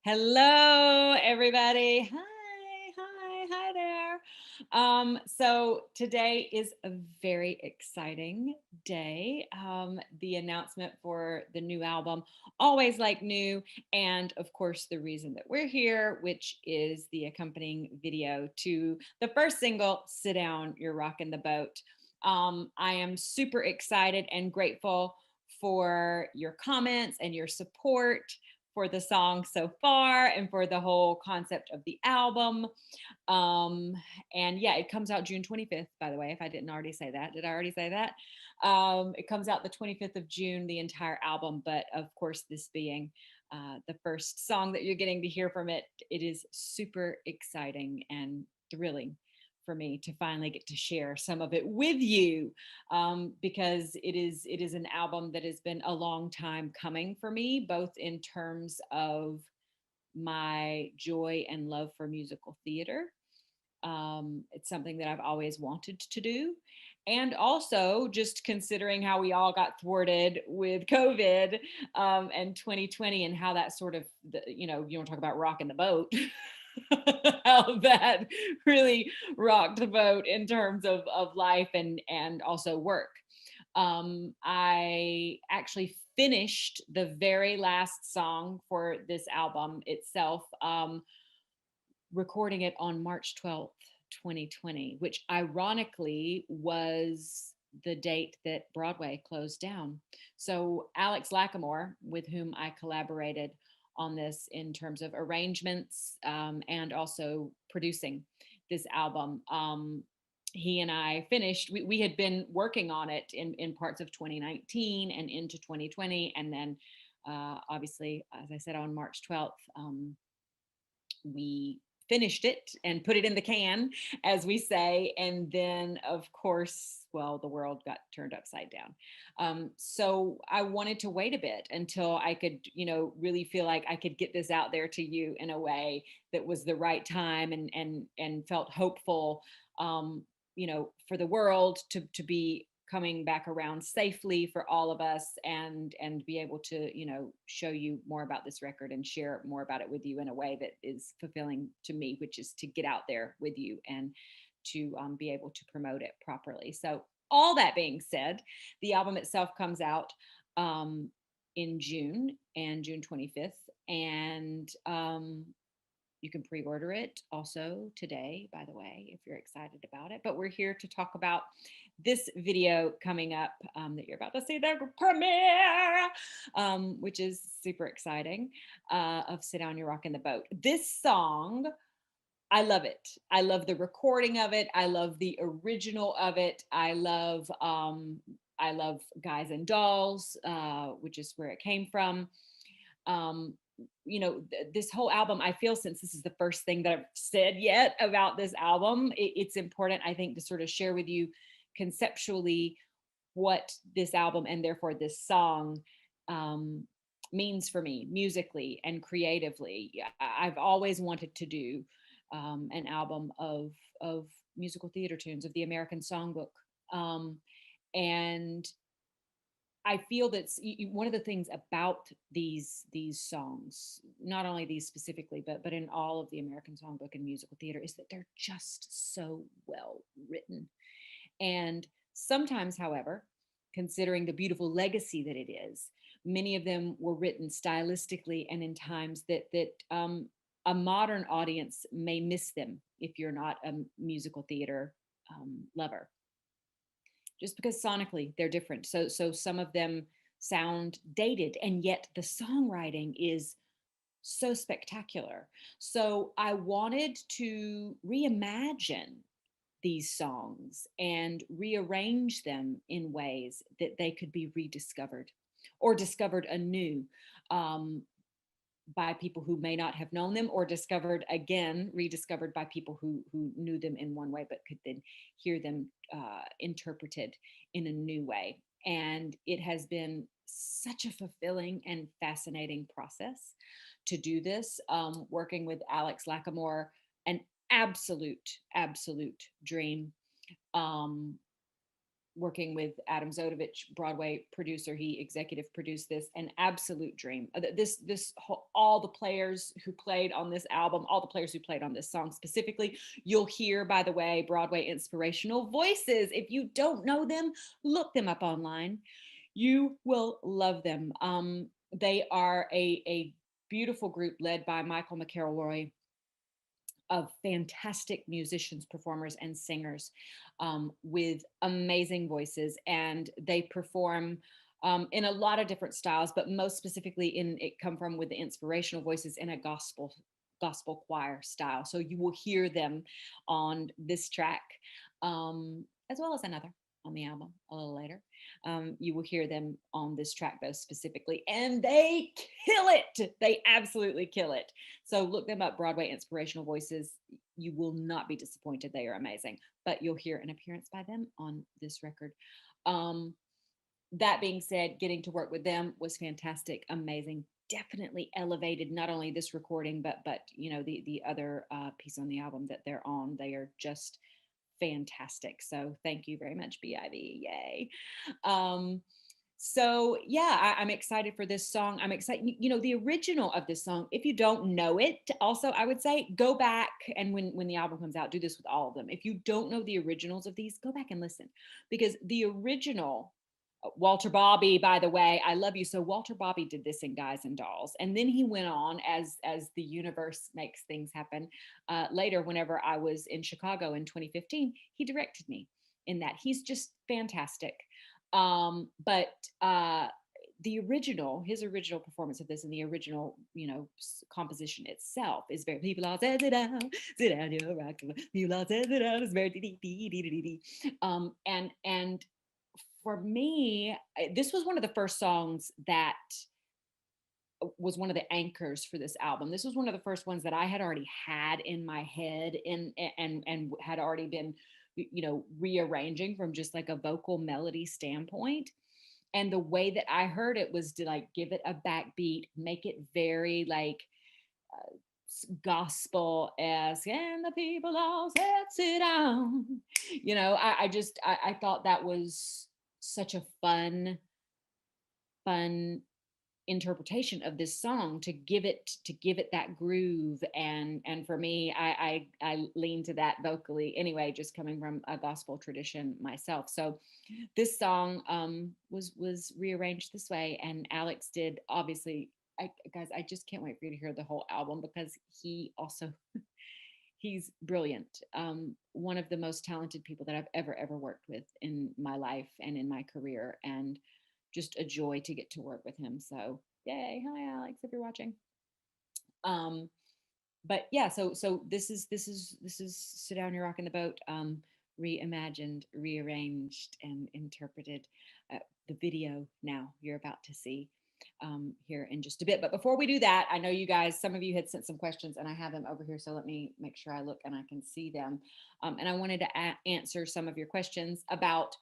Hello, everybody. Hi there. So today is a very exciting day. The announcement for the new album, Always Like New, and of course, the reason that we're here, which is the accompanying video to the first single, Sit Down, You're Rockin' the Boat. I am super excited and grateful for your comments and your support for the song so far and for the whole concept of the album. Um, and yeah, it comes out June 25th, by the way, if I didn't already say that. Did I already say that? It comes out the 25th of June, the entire album. But of course, this being the first song that you're getting to hear from it, it is super exciting and thrilling for me to finally get to share some of it with you, because it is an album that has been a long time coming for me, both in terms of my joy and love for musical theater. It's something that I've always wanted to do. And also, just considering how we all got thwarted with COVID, and 2020, and how that sort of, you want to talk about rocking the boat, how that really rocked the boat in terms of life and also work. I actually finished the very last song for this album itself, recording it on March 12th, 2020, which ironically was the date that Broadway closed down. So Alex Lacamoire, with whom I collaborated on this in terms of arrangements, and also producing this album, he and I finished. We had been working on it in parts of 2019 and into 2020, and then obviously, as I said, on March 12th, we finished it and put it in the can, as we say. And then, of course, well, the world got turned upside down. So I wanted to wait a bit until I could, really feel like I could get this out there to you in a way that was the right time and felt hopeful, for the world to be coming back around safely for all of us, and be able to show you more about this record and share more about it with you in a way that is fulfilling to me, which is to get out there with you and to be able to promote it properly. So all that being said, the album itself comes out um, in June, and June 25th, and you can pre-order it also today, by the way, if you're excited about it. But we're here to talk about this video coming up, that you're about to see the premiere, which is super exciting, of Sit Down, You're Rockin' the Boat. This song, I love it. I love the recording of it. I love the original of it. I love Guys and Dolls, which is where it came from. Um, this whole album, I feel, since this is the first thing that I've said yet about this album, it's important, I think, to sort of share with you conceptually what this album, and therefore this song, um, means for me musically and creatively. Yeah, I've always wanted to do an album of musical theater tunes, of the American Songbook, and I feel that one of the things about these songs, not only these specifically, but in all of the American Songbook and musical theater, is that they're just so well written. And sometimes, however, considering the beautiful legacy that it is, many of them were written stylistically and in times that a modern audience may miss them if you're not a musical theater lover, just because sonically they're different. So some of them sound dated, and yet the songwriting is so spectacular. So I wanted to reimagine these songs and rearrange them in ways that they could be rediscovered or discovered anew, um, by people who may not have known them, or discovered again, rediscovered by people who knew them in one way but could then hear them interpreted in a new way. And it has been such a fulfilling and fascinating process to do this, working with Alex Lacamoire, an absolute dream. Um, working with Adam Zodovich, Broadway producer. He executive produced this, an absolute dream. This whole, all the players who played on this album, all the players who played on this song specifically, you'll hear, by the way, Broadway inspirational voices. If you don't know them, look them up online. You will love them. They are a beautiful group led by Michael McElroy, of fantastic musicians, performers, and singers, with amazing voices. And they perform in a lot of different styles, but most specifically in it come from with the inspirational voices in a gospel choir style. So you will hear them on this track, as well as another on the album a little later. You will hear them on this track, though, specifically, and they kill it. They absolutely kill it. So look them up, Broadway Inspirational Voices. You will not be disappointed. They are amazing. But you'll hear an appearance by them on this record. That being said, getting to work with them was fantastic, amazing. Definitely elevated not only this recording, but you know, the other piece on the album that they're on. They are just fantastic. So thank you very much, BIV. Yay. So yeah, I'm excited for this song. I'm excited. You know, the original of this song, if you don't know it, also I would say go back, and when the album comes out, do this with all of them. If you don't know the originals of these, go back and listen, because the original, Walter Bobby, by the way, I love you. So Walter Bobby did this in Guys and Dolls, and then he went on, as the universe makes things happen. Later, whenever I was in Chicago in 2015, he directed me in that. He's just fantastic. But the original, his original performance of this, and the original, you know, composition itself is very, people all sit down, you're rocking, people all sit down, it's very dee dee dee dee dee dee. And for me, this was one of the first songs that was one of the anchors for this album. This was one of the first ones that I had already had in my head, and had already been, you know, rearranging from just like a vocal melody standpoint. And the way that I heard it was to like give it a backbeat, make it very like gospel esque, and the people all said sit down. You know, I thought that was such a fun interpretation of this song, to give it that groove. And for me, I lean to that vocally anyway, just coming from a gospel tradition myself. So this song was rearranged this way, and Alex did, obviously. Guys, I just can't wait for you to hear the whole album, because he also he's brilliant. One of the most talented people that I've ever worked with in my life and in my career, and just a joy to get to work with him. So yay. Hi, Alex, if you're watching. Um, but yeah, so this is Sit Down, You're Rocking the Boat, reimagined, rearranged, and interpreted. The video now you're about to see here in just a bit. But before we do that, I know you guys, some of you had sent some questions, and I have them over here. So let me make sure I look and I can see them. And I wanted to answer some of your questions about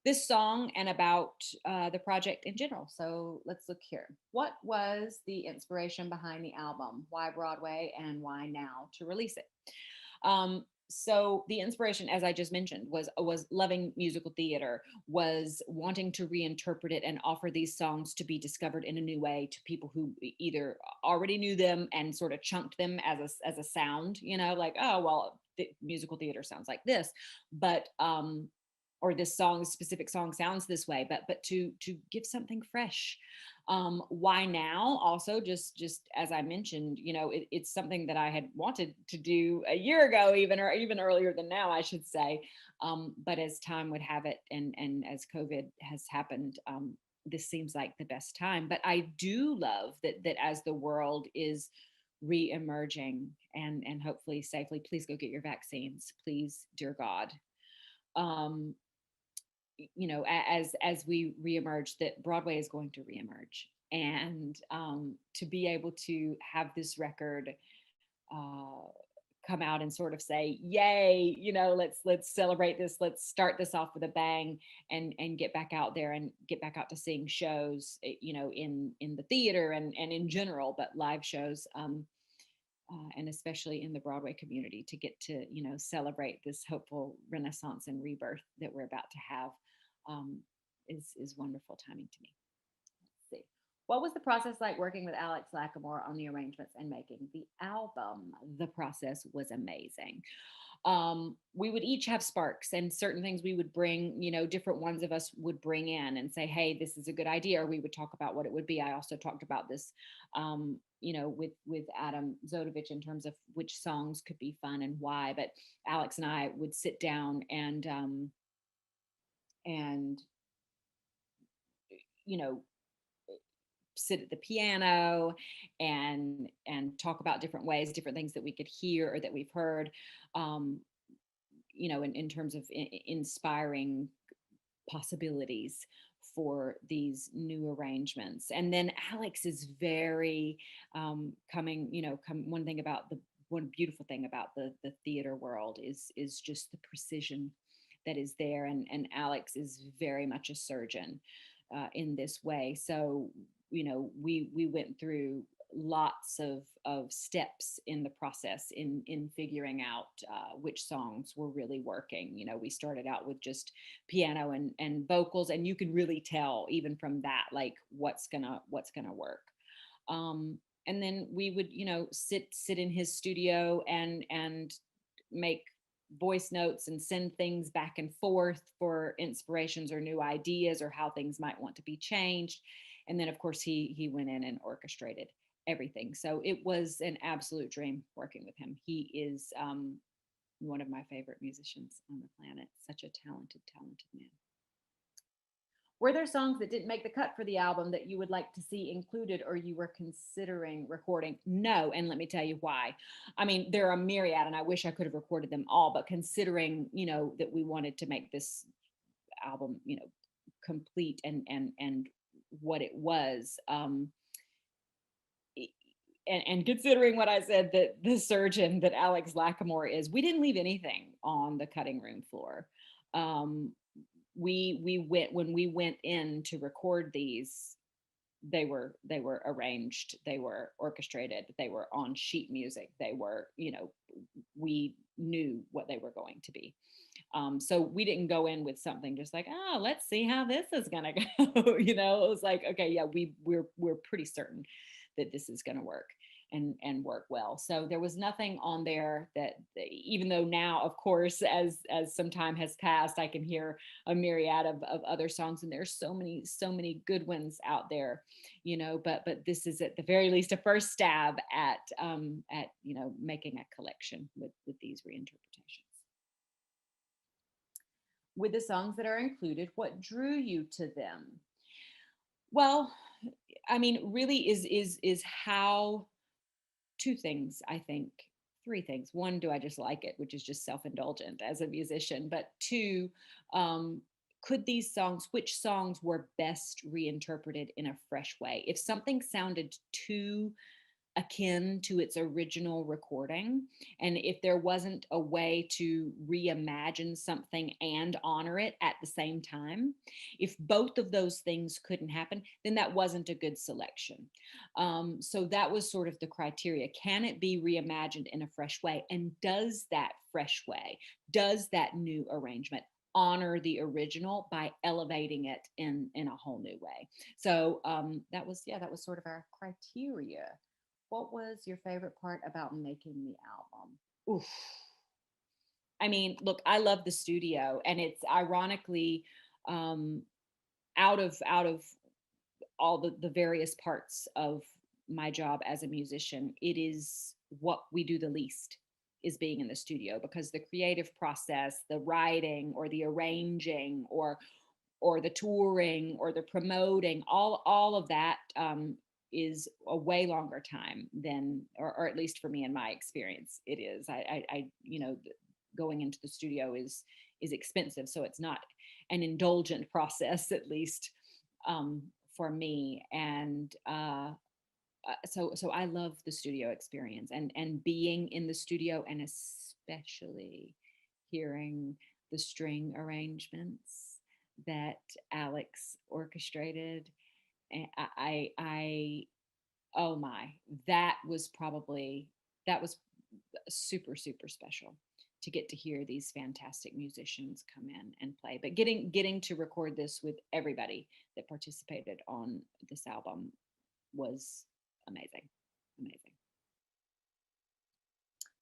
this song and about the project in general. So let's look here. What was the inspiration behind the album? Why Broadway, and why now to release it? So the inspiration, as I just mentioned, was loving musical theater, was wanting to reinterpret it and offer these songs to be discovered in a new way to people who either already knew them and sort of chunked them as a sound, you know, like, oh well, the musical theater sounds like this, but or this specific song sounds this way, but to give something fresh. Why now? Also, just as I mentioned, you know, it's something that I had wanted to do a year ago, or even earlier than now, I should say. But as time would have it, and as COVID has happened, this seems like the best time. But I do love that as the world is re-emerging, and hopefully safely. Please go get your vaccines, please, dear God. You know, as we reemerge, that Broadway is going to reemerge, and to be able to have this record uh, come out and sort of say, "Yay!" You know, let's celebrate this. Let's start this off with a bang, and get back out there and get back out to seeing shows. You know, in the theater and in general, but live shows. And especially in the Broadway community, to get to, you know, celebrate this hopeful renaissance and rebirth that we're about to have. um, is wonderful timing to me. Let's see. What was the process like working with Alex Lacamoire on the arrangements and making the album? The process was amazing. We would each have sparks and certain things we would bring, different ones of us would bring in and say, hey, this is a good idea. Or we would talk about what it would be. I also talked about this, with Adam Zodovich in terms of which songs could be fun and why. But Alex and I would sit down and, you know, sit at the piano and talk about different ways, different things that we could hear or that we've heard, um, in terms of inspiring possibilities for these new arrangements. And then Alex is very one thing about the one beautiful thing about the theater world is just the precision that is there. And Alex is very much a surgeon in this way. So, we went through lots of steps in the process in figuring out which songs were really working. We started out with just piano and vocals, and you can really tell even from that, like what's gonna work. And then we would, sit in his studio and make voice notes and send things back and forth for inspirations or new ideas or how things might want to be changed. And then of course he went in and orchestrated everything. So it was an absolute dream working with him. He is one of my favorite musicians on the planet. Such a talented man. Were there songs that didn't make the cut for the album that you would like to see included or you were considering recording? No, and let me tell you why. I mean, there are a myriad, and I wish I could have recorded them all, but considering, that we wanted to make this album, complete and what it was, and considering what I said, that the surgeon that Alex Lacamoire is, we didn't leave anything on the cutting room floor. Um, we went when we went in to record these, they were arranged, they were orchestrated, they were on sheet music, they were, we knew what they were going to be. So we didn't go in with something just like, oh, let's see how this is gonna go. It was like, okay, yeah, we're pretty certain that this is gonna work and work well. So there was nothing on there that, even though now, of course, as some time has passed, I can hear a myriad of other songs, and there's so many good ones out there, but this is at the very least a first stab at making a collection with these reinterpretations. With the songs that are included, what drew you to them? Well, I mean, really is how, two things, I think, three things. One, do I just like it, which is just self-indulgent as a musician, but two, could these songs, which songs were best reinterpreted in a fresh way? If something sounded too akin to its original recording, and if there wasn't a way to reimagine something and honor it at the same time, if both of those things couldn't happen, then that wasn't a good selection. So that was sort of the criteria. Can it be reimagined in a fresh way, and does that fresh way, does that new arrangement honor the original by elevating it in a whole new way? So that was sort of our criteria. What was your favorite part about making the album? Oof. I mean, look, I love the studio, and it's ironically, um, out of all the various parts of my job as a musician, it is what we do the least, is being in the studio, because the creative process, the writing or the arranging or the touring or the promoting, all of that, is a way longer time than, or at least for me in my experience, it is. Going into the studio is expensive, so it's not an indulgent process, at least, um, for me. And so I love the studio experience and being in the studio, and especially hearing the string arrangements that Alex orchestrated. And oh my, that was super, super special. to get to hear these fantastic musicians come in and play. But getting to record this with everybody that participated on this album was amazing. Amazing.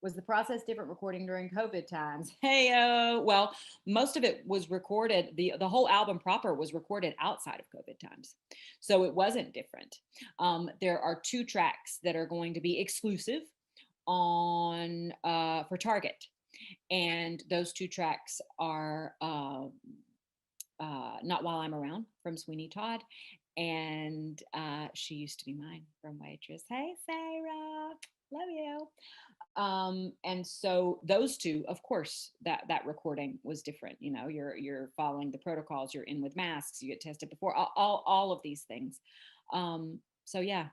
Was the process different recording during COVID times? Hey, well, most of it was recorded. The whole album proper was recorded outside of COVID times, so it wasn't different. There are 2 tracks that are going to be exclusive on for Target, and those 2 tracks are Not While I'm Around from Sweeney Todd, and She Used to Be Mine from Waitress. Hey, Sarah, love you. And so those 2, of course, that recording was different. You know, you're following the protocols, you're in with masks, you get tested before, all of these things. So yeah,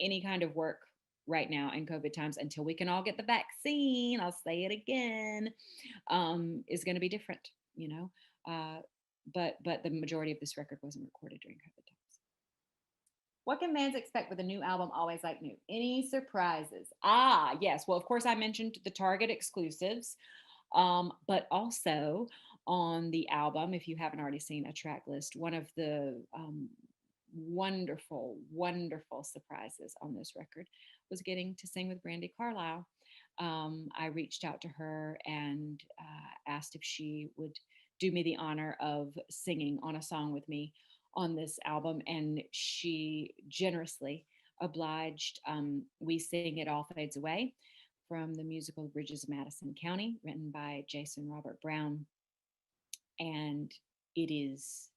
any kind of work right now in COVID times, until we can all get the vaccine, I'll say it again, is going to be different, you know. But the majority of this record wasn't recorded during COVID times. What can fans expect with a new album, Always Like New? Any surprises? Ah, yes. Well, of course, I mentioned the Target exclusives, but also on the album, if you haven't already seen a track list, one of the wonderful, wonderful surprises on this record was getting to sing with Brandy Carlisle. I reached out to her and asked if she would do me the honor of singing on a song with me on this album, and she generously obliged. We Sing It All Fades Away from the musical Bridges of Madison County, written by Jason Robert Brown, and it is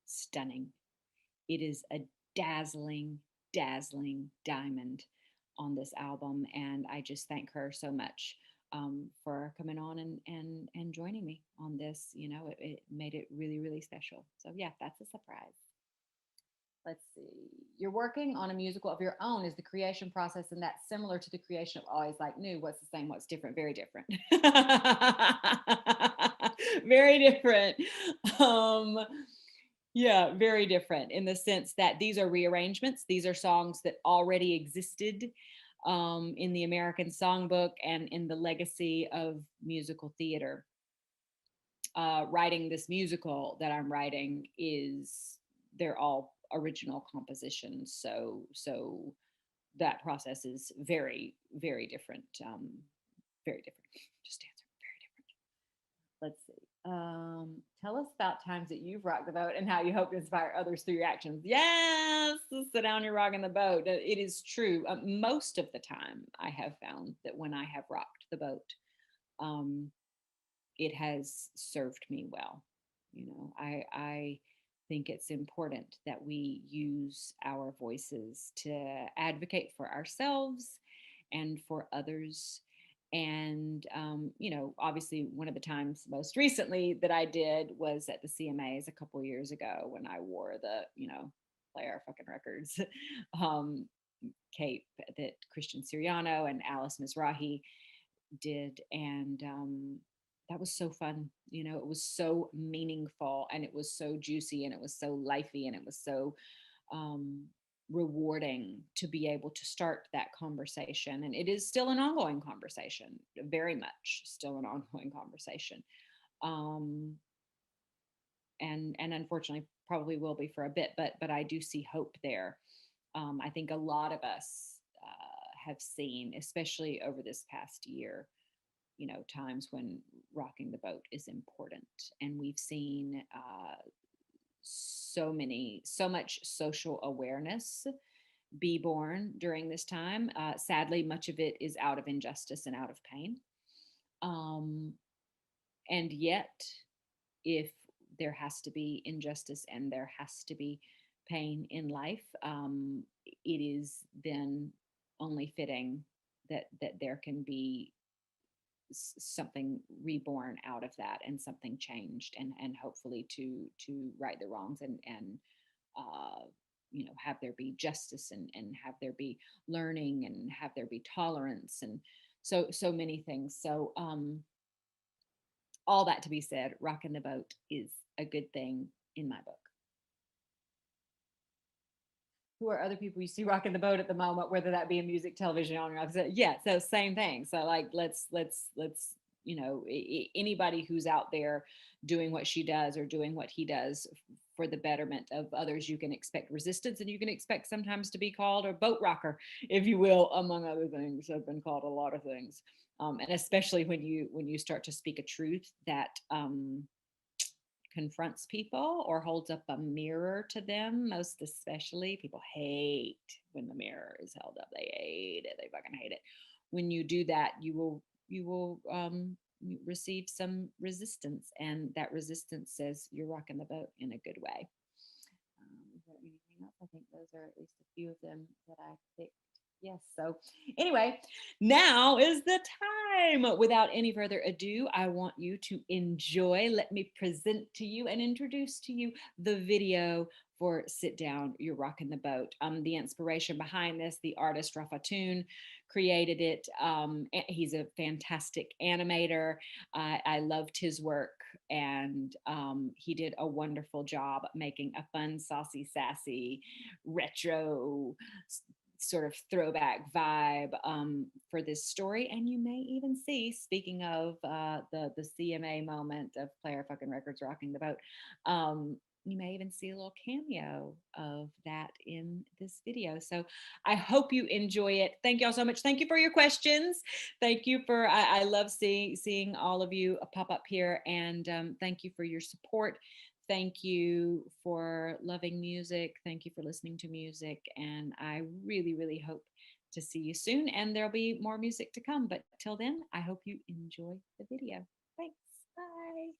stunning. It is a dazzling, dazzling diamond on this album, and I just thank her so much for coming on and joining me on this. You know, it made it really, really special. So yeah, that's a surprise. Let's see. You're working on a musical of your own. Is the creation process and that similar to the creation of Always Like New? What's the same? What's different? Very different. Very different. Um, yeah, very different in the sense that these are rearrangements. These are songs that already existed in the American Songbook and in the legacy of musical theater. Writing this musical that I'm writing is, they're all original compositions. So that process is very, very different. Very different. Just answer, very different. Let's see. Tell us about times that you've rocked the boat and how you hope to inspire others through your actions. Yes, sit down, you're rocking the boat. It is true. Most of the time, I have found that when I have rocked the boat, um, it has served me well. You know, I think it's important that we use our voices to advocate for ourselves and for others. And, you know, obviously, one of the times most recently that I did was at the CMAs a couple of years ago when I wore the, you know, play our fucking records um, cape that Christian Siriano and Alice Mizrahi did. And that was so fun. You know, it was so meaningful and it was so juicy and it was so lifey and it was so um, rewarding to be able to start that conversation. And it is still an ongoing conversation, very much still an ongoing conversation. Um, and unfortunately probably will be for a bit, but I do see hope there. I think a lot of us have seen, especially over this past year, you know, times when rocking the boat is important, and we've seen so much social awareness be born during this time. Sadly, much of it is out of injustice and out of pain. Um, and yet, if there has to be injustice and there has to be pain in life, it is then only fitting that there can be something reborn out of that and something changed, and hopefully to right the wrongs, and uh, you know, have there be justice, and have there be learning, and have there be tolerance, and so many things. So all that to be said, rocking the boat is a good thing in my book. Who are other people you see rocking the boat at the moment, whether that be in music, television, on or opposite? Yeah, so same thing. So like let's anybody who's out there doing what she does or doing what he does for the betterment of others, you can expect resistance, and you can expect sometimes to be called a boat rocker, if you will, among other things. I've been called a lot of things. And especially when you start to speak a truth that confronts people or holds up a mirror to them. Most especially, people hate when the mirror is held up. They hate it. They fucking hate it. When you do that, you will receive some resistance, and that resistance says you're rocking the boat in a good way. Is there anything else? I think those are at least a few of them that I picked. Yes. So, anyway, now is the time. Without any further ado, I want you to enjoy. Let me present to you and introduce to you the video for Sit Down, You're Rocking the Boat. The inspiration behind this, the artist Rafatoon created it. He's a fantastic animator. I loved his work, and he did a wonderful job making a fun, saucy, sassy, retro sort of throwback vibe for this story. And you may even see, speaking of the CMA moment of Player Fucking Records rocking the boat, you may even see a little cameo of that in this video. So I hope you enjoy it. Thank y'all so much. Thank you for your questions. Thank you for, I love seeing all of you pop up here, and thank you for your support. Thank you for loving music. Thank you for listening to music. And I really, really hope to see you soon. And there'll be more music to come. But till then, I hope you enjoy the video. Thanks. Bye.